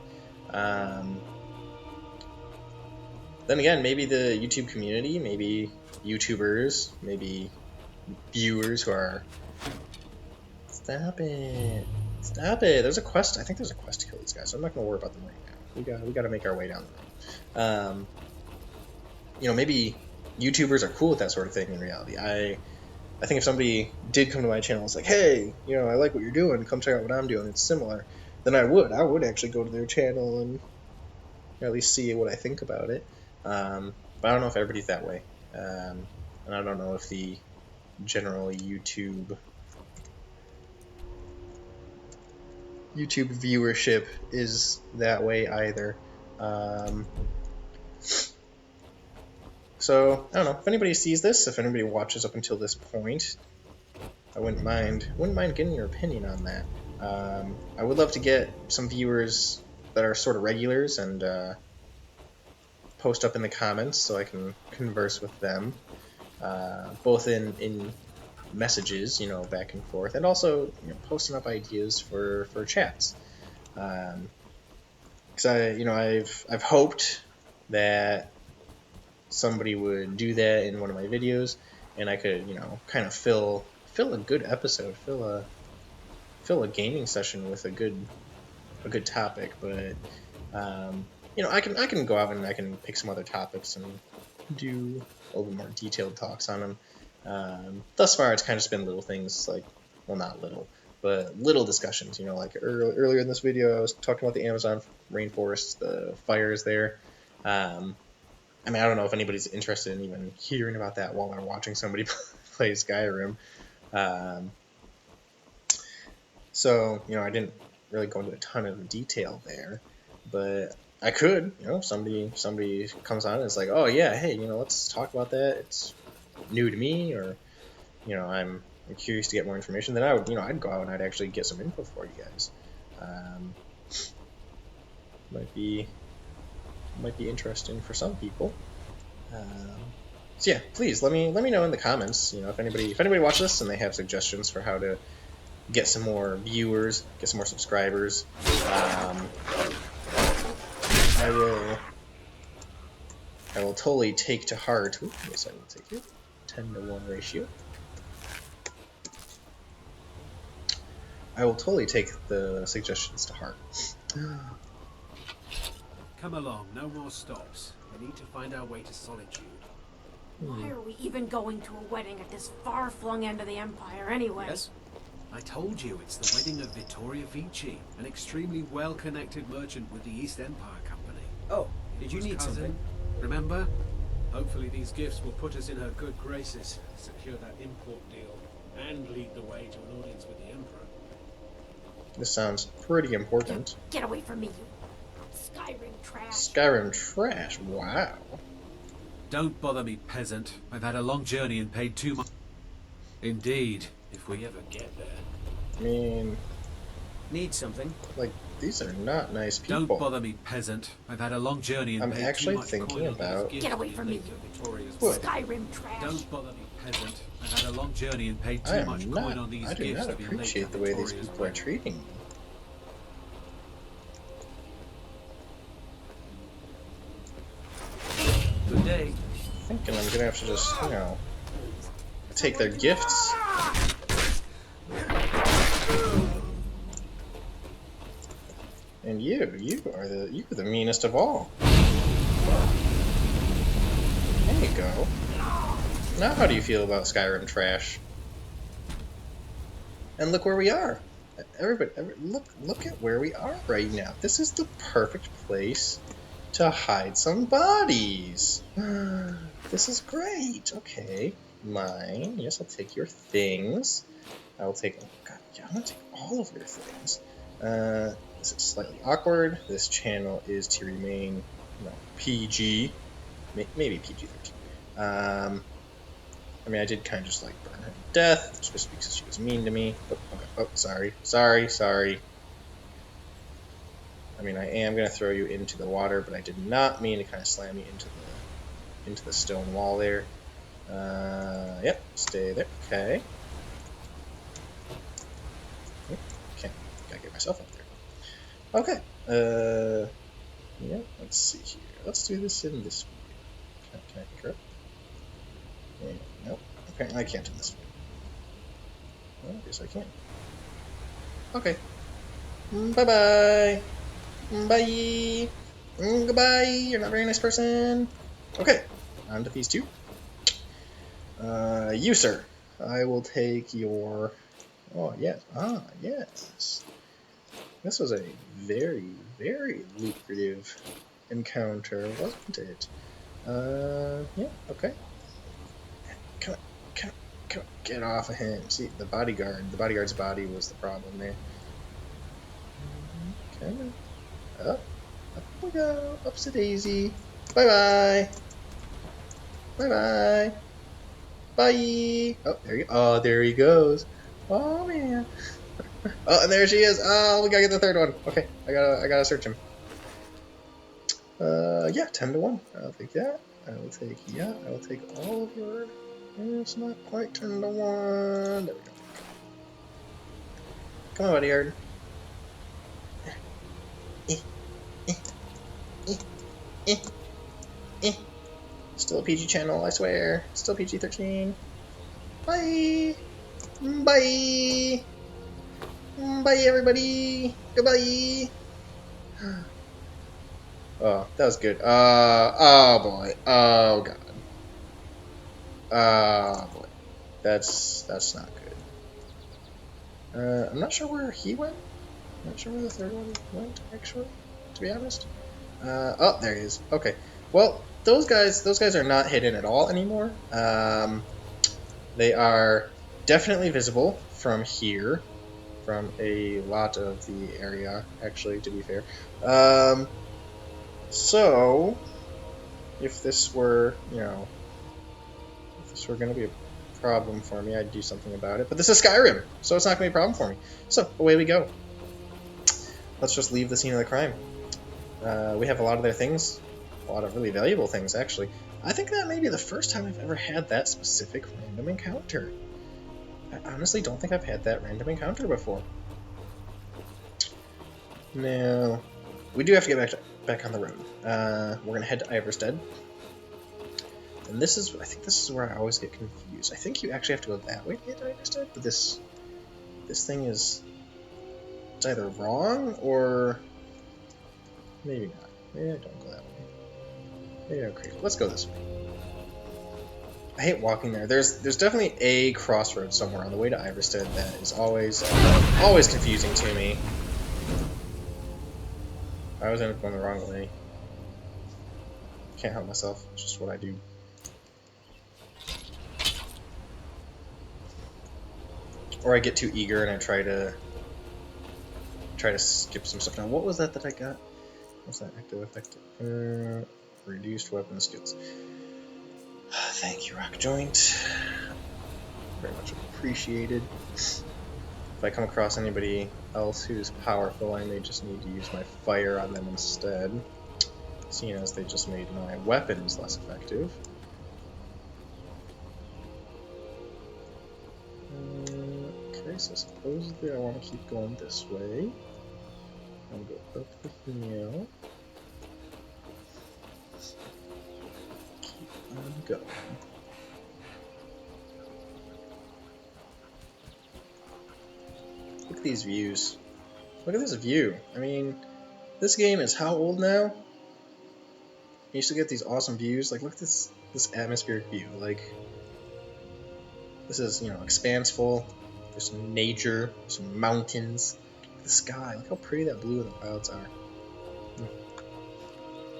Then again, maybe the YouTube community, maybe YouTubers, maybe viewers who are... Stop it. Stop it. There's a quest. I think there's a quest to kill these guys, so I'm not going to worry about them right now. We got to make our way down there. Maybe YouTubers are cool with that sort of thing in reality. I think if somebody did come to my channel and was like, hey, I like what you're doing, come check out what I'm doing, it's similar, then I would actually go to their channel and at least see what I think about it. But I don't know if everybody's that way. And I don't know if the general YouTube viewership is that way either. So I don't know if anybody sees this, if anybody watches up until this point, I wouldn't mind getting your opinion on that. I would love to get some viewers that are sort of regulars and post up in the comments so I can converse with them, both in messages, back and forth, and also posting up ideas for chats. Because I've hoped that somebody would do that in one of my videos, and I could kind of fill a good episode, fill a gaming session with a good topic. But you know, I can go out and I can pick some other topics and do a little bit more detailed talks on them. Thus far, it's kind of just been little things like, well, not little, but little discussions. You know, like earlier in this video, I was talking about the Amazon rainforest, the fires there. I mean, I don't know if anybody's interested in even hearing about that while they're watching somebody play Skyrim. So, you know, I didn't really go into a ton of detail there, but I could, you know, somebody comes on and it's like, oh yeah, hey, you know, let's talk about that. It's new to me, or, you know, I'm curious to get more information. Then I would, you know, I'd go out and I'd actually get some info for you guys. Might be interesting for some people. So yeah, please let me know in the comments. You know, if anybody watches this and they have suggestions for how to get some more viewers, get some more subscribers, I will totally take to heart. Ooh, yes, I will take it. 10-to-1 ratio. I will totally take the suggestions to heart. Come along, no more stops. We need to find our way to Solitude. Why are we even going to a wedding at this far-flung end of the Empire anyway? Yes? I told you, it's the wedding of Vittoria Vici, an extremely well-connected merchant with the East Empire Company. Oh, did you need cousin, something? Remember? Hopefully these gifts will put us in her good graces, secure that import deal, and lead the way to an audience with the Emperor. This sounds pretty important. Get away from me, you Skyrim trash. Skyrim trash, wow. Don't bother me, peasant. I've had a long journey and paid too much. Indeed, if we ever get there. I mean... Need something? Like, these are not nice people. Don't bother me, peasant. I've had a long journey and I'm paid actually too much thinking coin on about... these Get away from me, What? Skyrim trash. Don't bother me, peasant. I've had a long journey and paid too much coin on these I do gifts not to be late appreciate to the way these Victoria's people are wedding. treating me. Good day. Thinking I'm gonna have to just, you know, take their gifts. And you're the meanest of all. There you go. Now how do you feel about Skyrim trash? And look where we are. Everybody, look at where we are right now. This is the perfect place to hide some bodies. This is great. Okay, mine. Yes, I'll take your things. I'll take. Oh God, yeah, I'm gonna take all of your things. This is slightly awkward. This channel is to remain, you know, PG, maybe PG-13. I mean, I did kind of just like burn her to death, just because she was mean to me. Oh, okay. Oh, sorry. I mean, I am gonna throw you into the water, but I did not mean to kind of slam you into the stone wall there. Yep, stay there. Okay. Okay, gotta get myself up there. Okay. Yeah. Let's see here. Let's do this in this video. Can I pick her up? Yeah, nope. Okay, I can't in this video. Well, I guess I can. Okay. Bye-bye. Bye. Goodbye. You're not a very nice person. Okay. On to these two. You, sir. I will take your... Oh, yes. Ah, yes. This was a very, very lucrative encounter, wasn't it? Yeah, okay. Come on, get off of him. See, the bodyguard's body was the problem there. Okay. Up we go. Upsy daisy. Bye-bye. Bye-bye. Bye. Oh, there you go. Oh, there he goes. Oh, man. Oh, and there she is. Oh, we gotta get the third one. Okay, I gotta search him. Yeah, 10-to-1. I'll take that. I will take all of your... It's not quite 10-to-1. There we go. Come on, bodyguard. Still a PG channel, I swear. Still PG-13. Bye. Bye. Bye, everybody. Goodbye. Oh, that was good. Oh boy. Oh god. Oh boy. That's not good. I'm not sure where he went. I'm not sure where the third one went, actually, to be honest. Oh, there he is. Okay. Well, those guys are not hidden at all anymore. They are definitely visible from here, from a lot of the area, actually, to be fair. So, if this were, if this were going to be a problem for me, I'd do something about it. But this is Skyrim, so it's not going to be a problem for me. So, away we go. Let's just leave the scene of the crime. We have a lot of their things, a lot of really valuable things, actually. I think that may be the first time I've ever had that specific random encounter. I honestly don't think I've had that random encounter before. Now, we do have to get back on the road. We're going to head to Iverstead. And this is, I think this is where I always get confused. I think you actually have to go that way to get to Iverstead, but this thing is, it's either wrong or maybe not. Maybe I don't go that way. Maybe I'm crazy. Let's go this way. I hate walking there. There's definitely a crossroad somewhere on the way to Iverstead that is always confusing to me. I always end up going the wrong way. Can't help myself. It's just what I do. Or I get too eager and I try to skip some stuff. Now, what was that I got? What's that? Active effective. Reduced weapon skills. Thank you, Rock Joint. Very much appreciated. If I come across anybody else who's powerful, I may just need to use my fire on them instead, seeing as they just made my weapons less effective. Okay, so supposedly I want to keep going this way. I'll go up the hill. Keep on going. Look at these views. Look at this view. I mean, this game is how old now? You used to get these awesome views. Like, look at this atmospheric view. Like, this is, expanseful. There's some nature, some mountains. Look at the sky. Look how pretty that blue in the clouds are.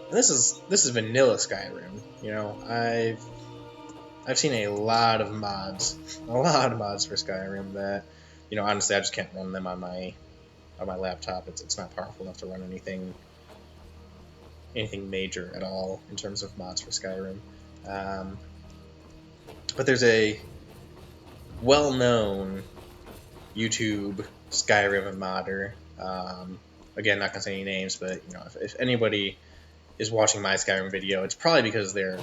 And this is vanilla Skyrim. I've seen a lot of mods for Skyrim that, honestly, I just can't run them on my laptop. It's not powerful enough to run anything major at all in terms of mods for Skyrim. But there's a well-known YouTube Skyrim modder. Again, not gonna say any names, but if anybody is watching my Skyrim video, it's probably because they're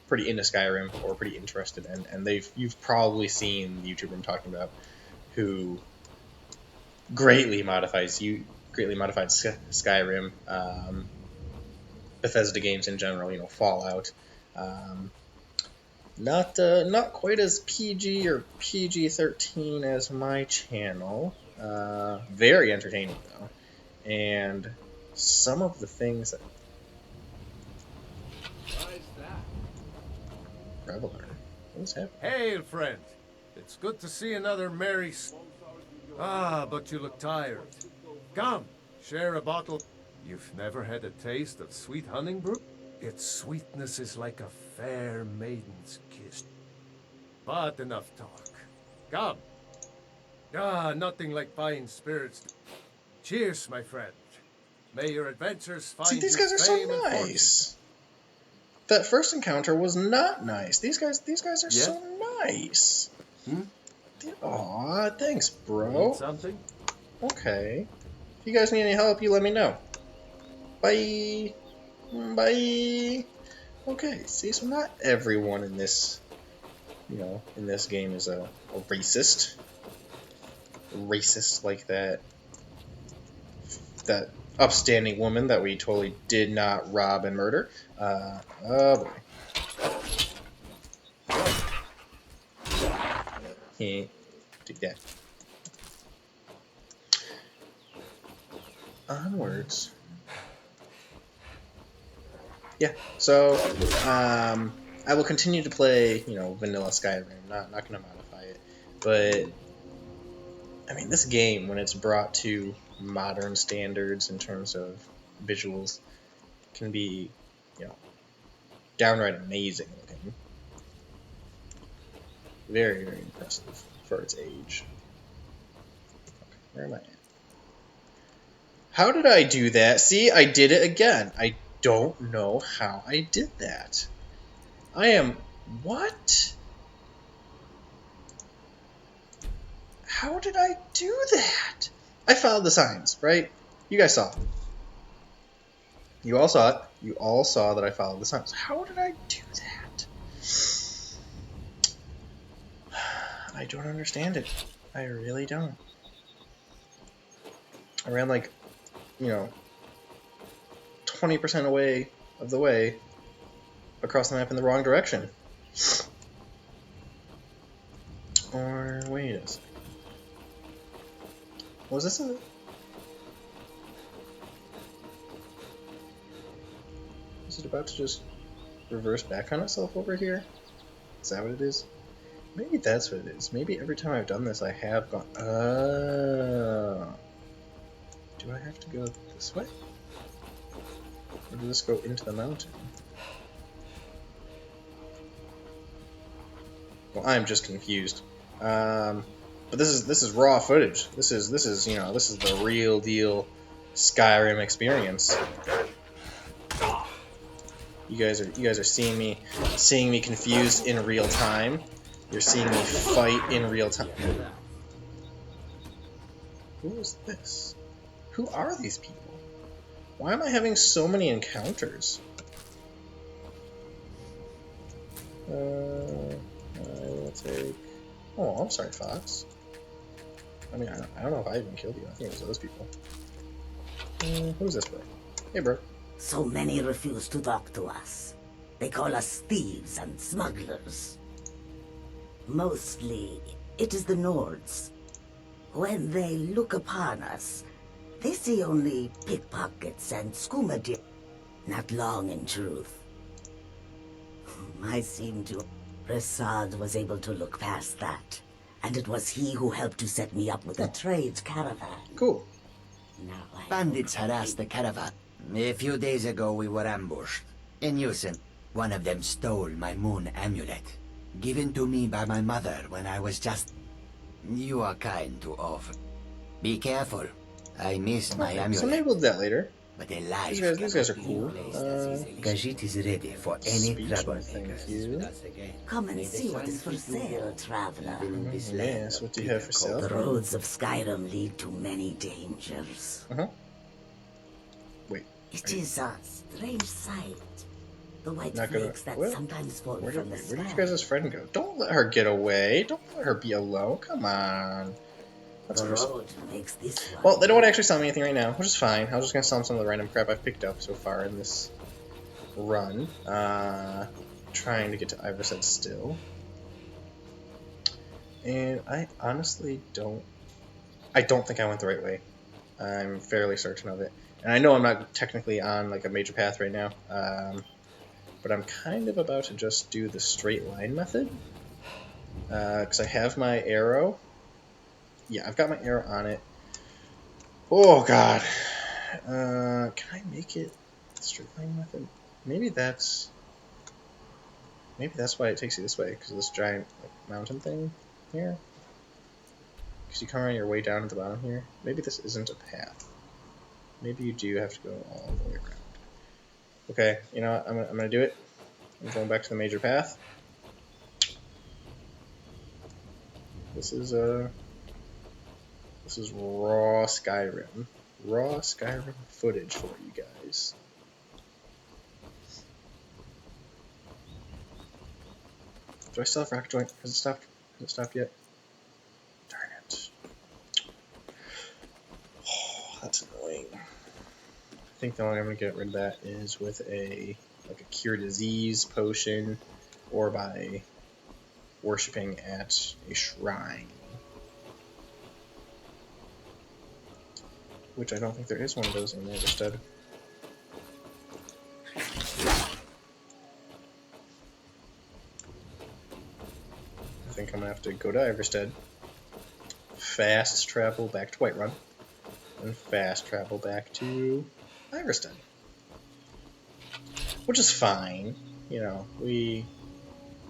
pretty into Skyrim or pretty interested, and you've probably seen the YouTuber I'm talking about, who greatly modified Skyrim, Bethesda games in general, Fallout. Not quite as PG or PG-13 as my channel. Very entertaining though, and some of the things that. Reveler, what's happening? Hail, friend. It's good to see another merry. But you look tired. Come, share a bottle. You've never had a taste of sweet honey brew? Its sweetness is like a fair maiden's kiss. But enough talk. Come. Nothing like fine spirits. Cheers, my friend. May your adventures find you. See, these guys are so nice. That first encounter was not nice. These guys are so nice. Aw, thanks, bro. Need something? Okay. If you guys need any help, you let me know. Bye. Bye. Okay, see, so not everyone in this, in this game is a racist. Racist like that upstanding woman that we totally did not rob and murder. Oh boy. Take that. Onwards. yeah, so I will continue to play, vanilla Skyrim. Not gonna modify it, but I mean, this game, when it's brought to modern standards in terms of visuals, can be, downright amazing looking. Very, very impressive for its age. Okay, where am I at? How did I do that? See, I did it again. I don't know how I did that. What? How did I do that? I followed the signs, right? You guys saw it. You all saw it. You all saw that I followed the signs. How did I do that? I don't understand it. I really don't. I ran 20% away of the way across the map in the wrong direction. Or wait a second. Was this a... Is it about to just reverse back on itself over here? Is that what it is? Maybe that's what it is. Maybe every time I've done this I have gone... Oh. Do I have to go this way? Or does this go into the mountain? Well, I'm just confused. But this is raw footage. This is the real deal Skyrim experience. You guys are seeing me confused in real time. You're seeing me fight in real time. Who is this? Who are these people? Why am I having so many encounters? I will take... Oh, I'm sorry, Fox. I mean, I don't know if I even killed you. I think it was those people. Who's this bro? Hey, bro. So many refuse to talk to us. They call us thieves and smugglers. Mostly, it is the Nords. When they look upon us, they see only pickpockets and skooma deer. Not long, in truth. I seem to... Prasad was able to look past that. And it was he who helped to set me up with a trade caravan. Cool. Bandits harassed the caravan. A few days ago we were ambushed. Innocent. One of them stole my moon amulet. Given to me by my mother when I was just... You are kind to offer. Be careful. I missed my amulet. So maybe we'll do that later. But a life these guys are cool. Khajiit is ready for any trouble. Come and see what is for sale, traveler. Yes, what do you have for sale? The roads of Skyrim lead to many dangers. Wait. It is a strange sight. The white Not flakes gonna, that sometimes fall from the sky. Where did you guys' friend go? Don't let her get away. Don't let her be alone. Come on. That's the road makes this one. Well, they don't want to actually sell me anything right now, which is fine. I was just going to sell them some of the random crap I've picked up so far in this run. Trying to get to Iverset still. And I honestly don't... I don't think I went the right way. I'm fairly certain of it. And I know I'm not technically on like a major path right now. But I'm kind of about to just do the straight line method. Because I have my arrow. Yeah, I've got my arrow on it. Oh, God. Can I make it straight line method? Maybe that's why it takes you this way, because of this giant mountain thing here. Because you come around your way down at the bottom here. Maybe this isn't a path. Maybe you do have to go all the way around. Okay, you know what? I'm gonna do it. I'm going back to the major path. This is raw Skyrim. Raw Skyrim footage for you guys. Do I still have rocket joint? Has it stopped? Has it stopped yet? Darn it. Oh, that's annoying. I think the only way I'm gonna get rid of that is with a cure disease potion, or by worshipping at a shrine. Which I don't think there is one of those in Neverstead. think I'm gonna have to go to Iverstead, fast travel back to Whiterun, and fast travel back to Iverstead. Which is fine. You know,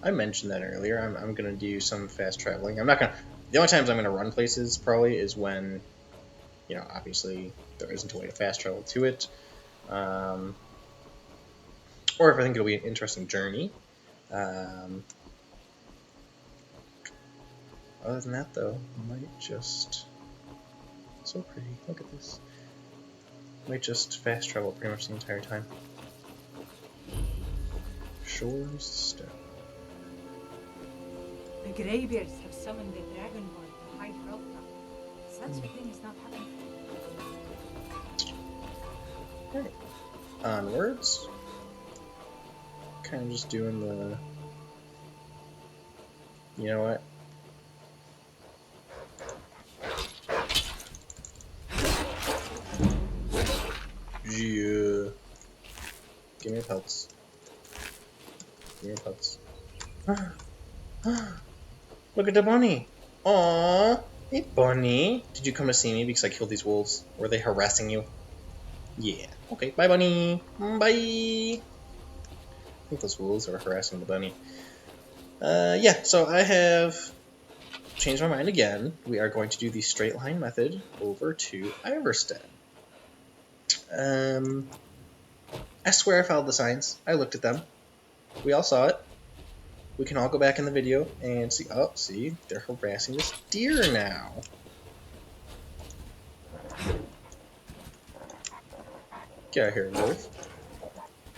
I mentioned that earlier. I'm gonna do some fast traveling. I'm not gonna. The only times I'm gonna run places probably is when, you know, obviously there isn't a way to fast travel to it, or if I think it'll be an interesting journey. Other than that, though, I might just. So pretty. Look at this. Might just fast travel pretty much the entire time. Shores Stone. The Greybeards have summoned the Dragonborn to hide Hrothgar. Such a thing is not happening. Alright. Onwards. Kind of just doing the. You know what? Yeah. Give me your pelts. Give me your pelts. Look at the bunny! Aww! Hey, bunny! Did you come to see me because I killed these wolves? Were they harassing you? Yeah. Okay, bye, bunny! Bye! I think those wolves are harassing the bunny. Yeah, so I have changed my mind again. We are going to do the straight line method over to Iverstead. I swear I followed the signs. I looked at them. We all saw it. We can all go back in the video and see. Oh, see, they're harassing this deer now. Get out of here, wolf.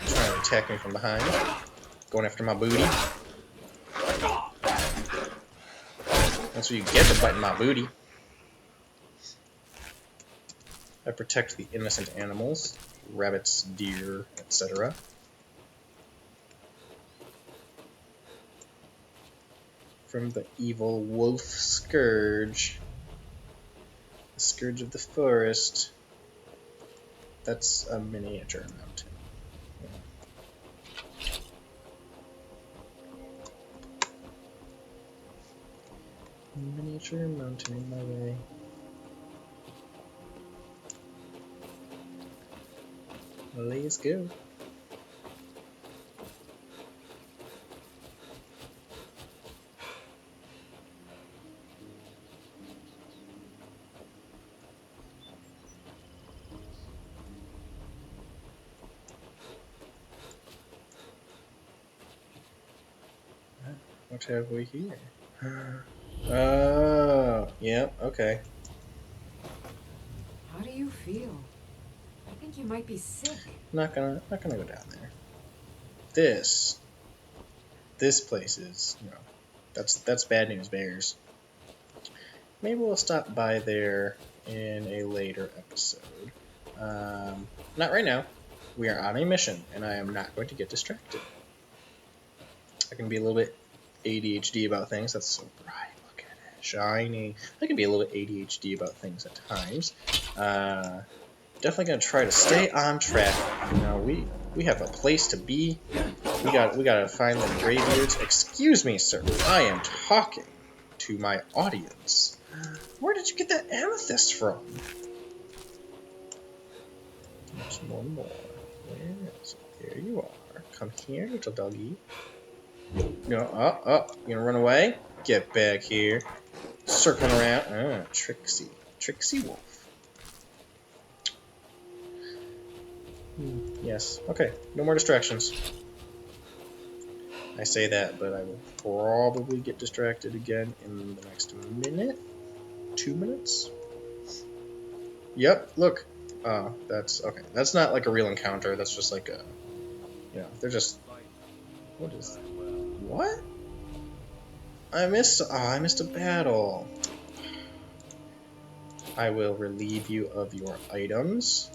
Trying to attack me from behind. Going after my booty. That's what you get for biting my booty. I protect the innocent animals. Rabbits, deer, etc. From the evil wolf scourge. The scourge of the forest. That's a miniature mountain. Yeah. Miniature mountain in my way. Let's go. What have we here? Oh, yep, okay. How do you feel? I think you might be sick. Not gonna go down there. This place is, you know, that's bad news bears. Maybe we'll stop by there in a later episode. Not right now. We are on a mission, and I am not going to get distracted. I can be a little bit ADHD about things. That's so bright. Look at it, shiny. I can be a little bit ADHD about things at times. Definitely gonna try to stay on track. You know, we have a place to be. We gotta find the Greybeards. Excuse me, sir. I am talking to my audience. Where did you get that amethyst from? There's one more. Where is it? There you are. Come here, little doggy. No, you gonna run away? Get back here. Circling around. Trixie. Trixie Wolf. Yes. Okay. No more distractions. I say that, but I will probably get distracted again in the next minute. 2 minutes? Yep, look. Oh, that's okay. That's not like a real encounter. That's just like a, you know, they're just. What is? What? I missed a battle. I will relieve you of your items.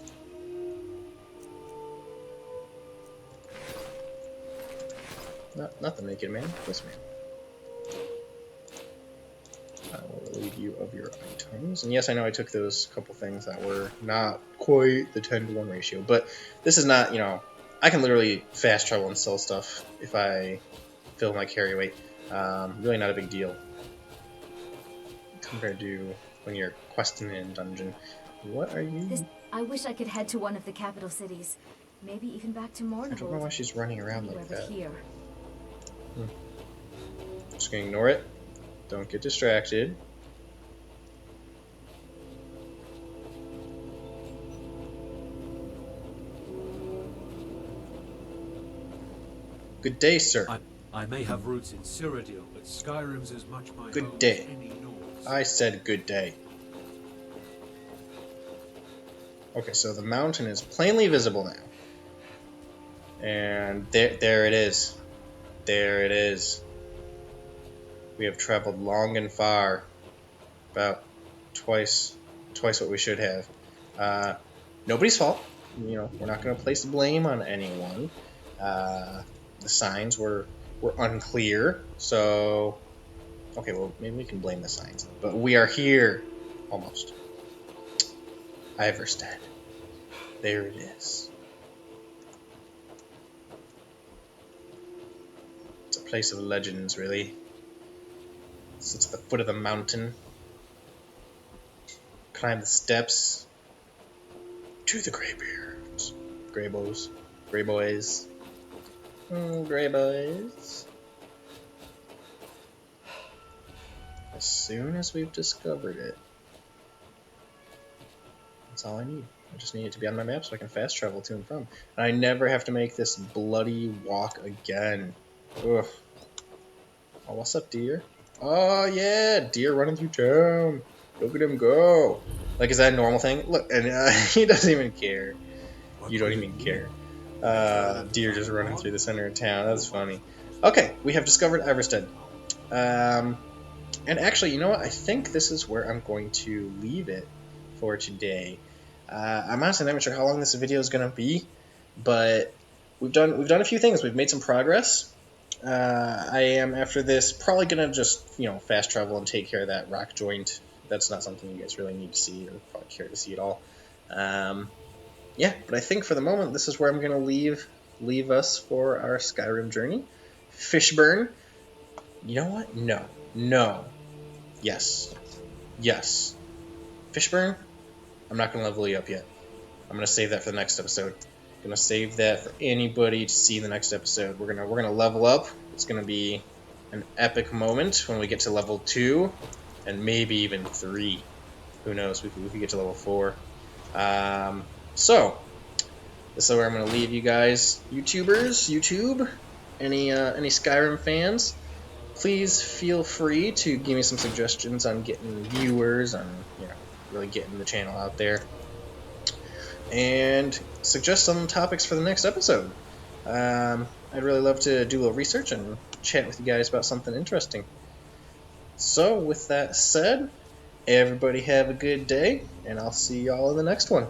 Not the naked man. This man. I will relieve you of your items. And yes, I know I took those couple things that were not quite the 10-to-1 ratio, but this is not, you know, I can literally fast travel and sell stuff if I fill my carry weight. Really not a big deal compared to when you're questing in a dungeon. What are you? I wish I could head to one of the capital cities. Maybe even back to Mournhold. I don't know why she's running around like that. Here. Just gonna ignore it. Don't get distracted. Good day, sir. I may have roots in Cyrodiil, but Skyrim's as much my home Good day. as any Nords. I said good day. Okay, so the mountain is plainly visible now. And there it is. There it is. We have traveled long and far. About twice what we should have. Nobody's fault. You know, we're not going to place blame on anyone. The signs were unclear, so okay, well, maybe we can blame the signs. But we are here, almost. Iverstead. There it is. It's a place of legends, really. It sits at the foot of the mountain. Climb the steps to the Greybeards. Greyboys. Greyboys. Grey boys. As soon as we've discovered it, that's all I need. I just need it to be on my map so I can fast travel to and from. And I never have to make this bloody walk again. Ugh. Oh, what's up, deer? Oh, yeah, deer running through town. Look at him go. Like, is that a normal thing? Look, and he doesn't even care. You don't even care. Deer just running through the center of town. That's funny. Okay, we have discovered Iverstead. And actually, you know what? I think this is where I'm going to leave it for today. I'm honestly not even sure how long this video is going to be, but we've done a few things. We've made some progress. I am, after this, probably going to just, fast travel and take care of that rock joint. That's not something you guys really need to see or probably care to see at all. Yeah, but I think for the moment, this is where I'm going to leave us for our Skyrim journey. Fishburn. You know what? No. Yes. Fishburn, I'm not going to level you up yet. I'm going to save that for the next episode. I'm going to save that for anybody to see in the next episode. We're gonna level up. It's going to be an epic moment when we get to level 2 and maybe even 3. Who knows? We could get to level 4. So, this is where I'm going to leave you guys. YouTube, any Skyrim fans, please feel free to give me some suggestions on getting viewers, on really getting the channel out there, and suggest some topics for the next episode. I'd really love to do a little research and chat with you guys about something interesting. So, with that said, everybody have a good day, and I'll see y'all in the next one.